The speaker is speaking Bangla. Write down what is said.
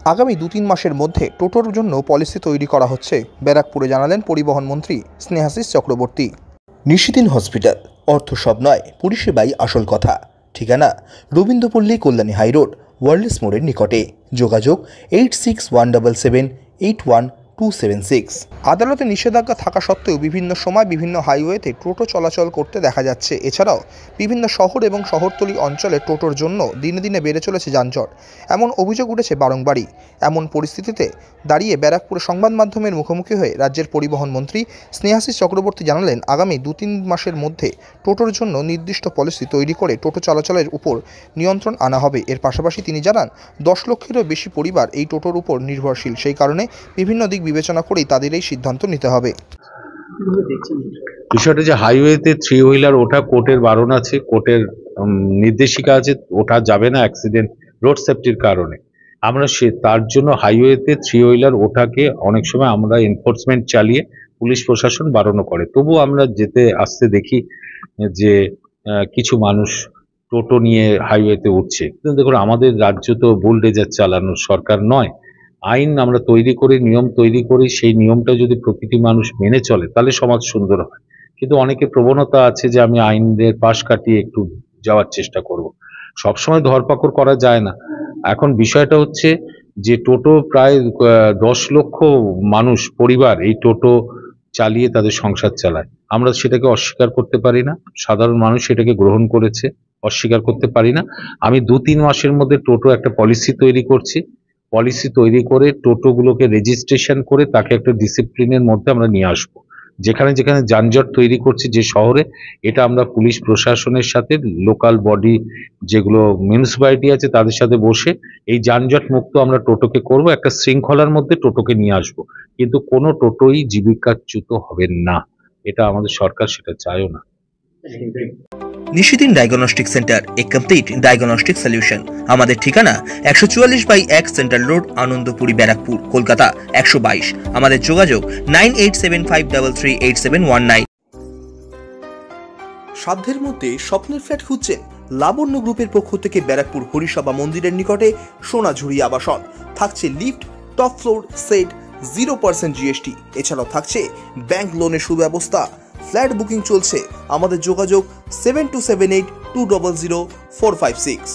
আগামী 2-3 মাসের মধ্যে টোটোর জন্য পলিসি তৈরি করা হচ্ছে, ব্যারাকপুরে জানালেন পরিবহন মন্ত্রী স্নেহাশিস চক্রবর্তী। নিশিদিন হসপিটাল, অর্থ সব নয়, পরিষেবাই আসল কথা। ঠিকানা রবীন্দ্রপল্লী, কল্যাণী হাইরোড, ওয়ার্ল্ডস মোড়ের নিকটে। যোগাযোগ 8617781276। আদালতে নিষেধাজ্ঞা থাকা সত্ত্বেও বিভিন্ন সময় বিভিন্ন হাইওয়েতে টোটো চলাচল করতে দেখা যাচ্ছে। এছাড়াও বিভিন্ন শহর এবং শহরতলি অঞ্চলে টোটোর জন্য দিনে দিনে বেড়ে চলেছে যানজট, এমন অভিযোগ উঠেছে বারংবারই। এমন পরিস্থিতিতে দাঁড়িয়ে ব্যারাকপুরে সংবাদ মাধ্যমের মুখোমুখি হয়ে রাজ্যের পরিবহন মন্ত্রী স্নেহাশিস চক্রবর্তী জানালেন, আগামী 2-3 মাসের মধ্যে টোটোর জন্য নির্দিষ্ট পলিসি তৈরি করে টোটো চলাচলের উপর নিয়ন্ত্রণ আনা হবে। এর পাশাপাশি তিনি জানান, 10 লক্ষেরও বেশি পরিবার এই টোটোর উপর নির্ভরশীল। সেই কারণে বিভিন্ন দিক বিবেচনা করেই তাদের এই সিদ্ধান্ত নিতে হবে। বিষয়টা যে হাইওয়েতে 3 হুইলার ওঠা কোর্টের বারণ আছে, কোর্টের নির্দেশিকা আছে, ওঠা যাবে না অ্যাক্সিডেন্ট রোড সেফটির কারণে। আমরা তার জন্য হাইওয়েতে 3 হুইলার ওঠাকে অনেক সময় আমরা এনফোর্সমেন্ট চালিয়ে পুলিশ প্রশাসন বারণও করে, তবু আমরা যেতে আসতে দেখি যে কিছু মানুষ টোটো নিয়ে হাইওয়েতে উঠছে। কিন্তু দেখুন, আমাদের রাজ্য তো বুলডোজার চালানোর সরকার নয়। আইন আমরা তৈরি করি, নিয়ম তৈরি করি, সেই নিয়মটা যদি প্রতিটি মানুষ মেনে চলে তাহলে সমাজ সুন্দর হয়। কিন্তু অনেকের প্রবণতা আছে যে আমি আইনের পাশ কাটিয়ে একটু যাওয়ার চেষ্টা করব। সবসময় ধরপাকড় করা যায় না। এখন বিষয়টা হচ্ছে যে টোটো প্রায় 10 লক্ষ মানুষ পরিবার এই টোটো চালিয়ে তাদের সংসার চালায়। আমরা সেটাকে অস্বীকার করতে পারি না, সাধারণ মানুষ সেটাকে গ্রহণ করেছে, অস্বীকার করতে পারি না। আমি 2-3 মাসের মধ্যে টোটো একটা পলিসি তৈরি করছি। পলিসি তৈরি করে টোটোগুলোকে রেজিস্ট্রেশন করে তাকে একটা ডিসিপ্লিনের মধ্যে আমরা নিয়ে আসবো। যেখানে যেখানে যানজট তৈরি করছি যে শহরে, এটা আমরা পুলিশ প্রশাসনের সাথে, লোকাল বডি যেগুলো মিউনিসিপ্যালিটি আছে তাদের সাথে বসে এই যানজট মুক্ত আমরা টোটোকে করব, একটা শৃঙ্খলার মধ্যে টোটোকে নিয়ে আসবো। কিন্তু কোনো টোটোই জীবিকাচ্যুত হবে না, এটা আমাদের সরকার সেটা চায়ও না। নিশিদিন ডায়াগনস্টিক সেন্টার, এ কমপ্লিট ডায়াগনস্টিক সলিউশন। আমাদের ঠিকানা 144/1 সেন্ট্রাল রোড, আনন্দপুরি, ব্যারাকপুর, কলকাতা 122। আমাদের যোগাযোগ 9875338719। সাধ্যের মধ্যে স্বপ্নের ফ্ল্যাট খুঁজছেন? লাবণ্য গ্রুপের পক্ষ থেকে ব্যারাকপুর হরিসভা মন্দিরের নিকটে সোনাঝুরি আবাসন। থাকছে lift, top floor, set, 0% GST। এছাড়াও থাকছে ব্যাংক লোনের সুব্যবস্থা। ফ্ল্যাট বুকিং চলছে। আমাদের যোগাযোগ 7278200456।